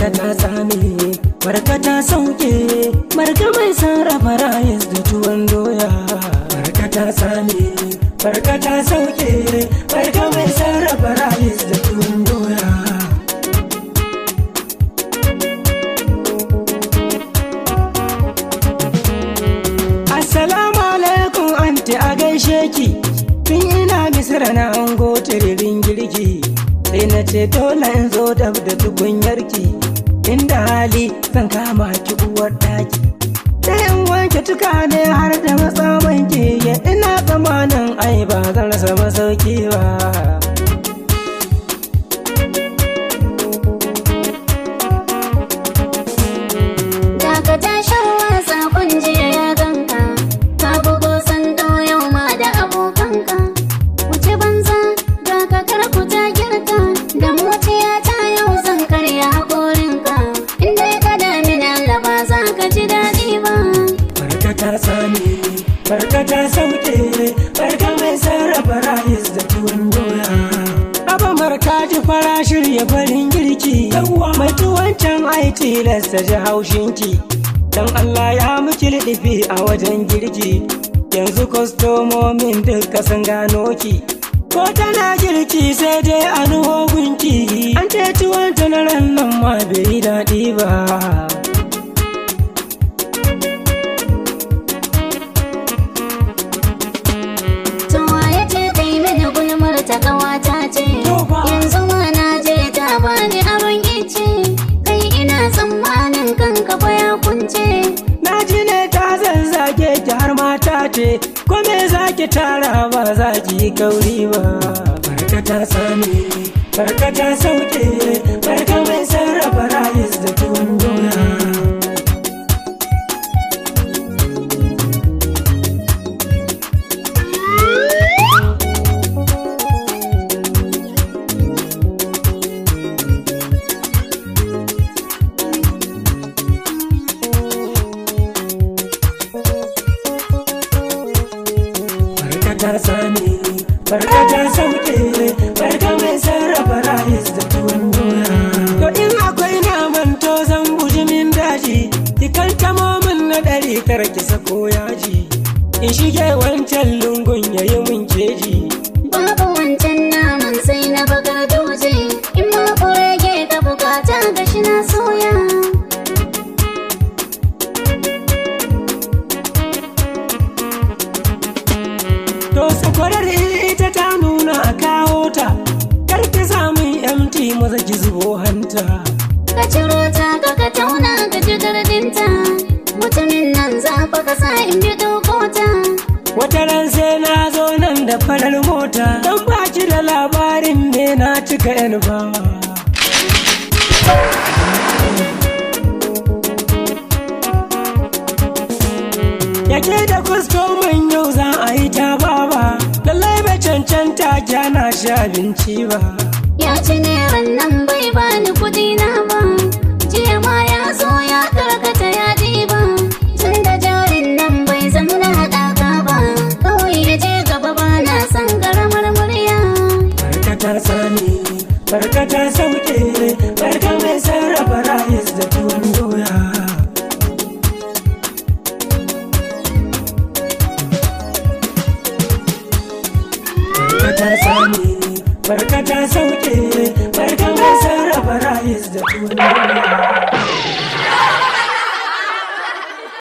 Marka ta tsame, Marka ta sauke, Marka mai sarrafa rayis da tuwon doya. Marka ta tsame, Marka ta sauke, Marka mai sarrafa rayis da tuwon doya. Assalamu alaikum anti a gaishe ki, tun ina misira na ango tiririn girki. Sai na ce dole in zo dab da tukunyarki, inda hali zan kama ki uwar ɗaki. Sai in wanke tukane har da matsamanki, ya ina tsamanin ai ba zan rasa masauki ba. Dakata shan wasa jiya ya ganka, ka bugo sando yau ma da abokanka. Wuce banza ga kakar ku ta girka, da mutiya ta yau zan karya haƙorinka. Inda ya kada min Allah ba za ka ji daɗi ba. Marka ta tsame, Marka ta sauke, Marka mai sarrafa rayis da tuwon doya. Aba Marka ji fara shirya farin girki, mai tuwon can ai tilasta ji haushinki. Dan Allah ya miki liɗifi a wajen girki, yanzu kwastomomin duka sun gano ki. Ko tana girki sai dai a nuho gunki, an ce tuwon na ran nan ma bai daɗi ba. Ta ƙawata ce, yanzu ma na je ta bani abin ice. Kai ina tsammanin kanka fa ya kunce. Na ji ne ta zazzage ki har mata ce, ko me za ki tara ba za ki yi kauri ba. Marka ta tsame, Marka ta sauke, Marka mai sarrafa rayis da tuwon doya. Ta tsame, Marka ta sauke, Marka mai sarrafa rayis da tuwon doya. To in akwai naman to zan guji min daji, ki kantamo min na ɗari kar ki sako yaji. In shige wancan lungun yayi mun keji. Babu wancan naman sai na bakar doje, in ma kurege ka bukata ga shi na soya. To sakwarar ita ta nuna a kawo ta, kar ki samun empty maza ki zubo hanta. Ka ciro ta ka tauna ka ji gardinta, mutumin nan za fa ka sa in bi dokota. Wata ran sai na zo nan da farar mota, don baki da labarin ne na cika yan bawa. Yake da kwastomin yau za a yi ta baba, lallai bai cancanta kyana shi abinci ba. Ya ci ne nan bai bani kuɗi na ba, jiya ma ya zo ya karkata ya ɗiba. Tun da jarin nan bai zamna haɗaka ba, kawai ya je gaba ba na son ƙaramar murya. Marka ta tsame, Marka ta sauke, Marka mai sarrafa rayis da tuwon doya. Marka ta tsame, Marka ta sauke, Marka mai sarrafa rayis da tuwon doya.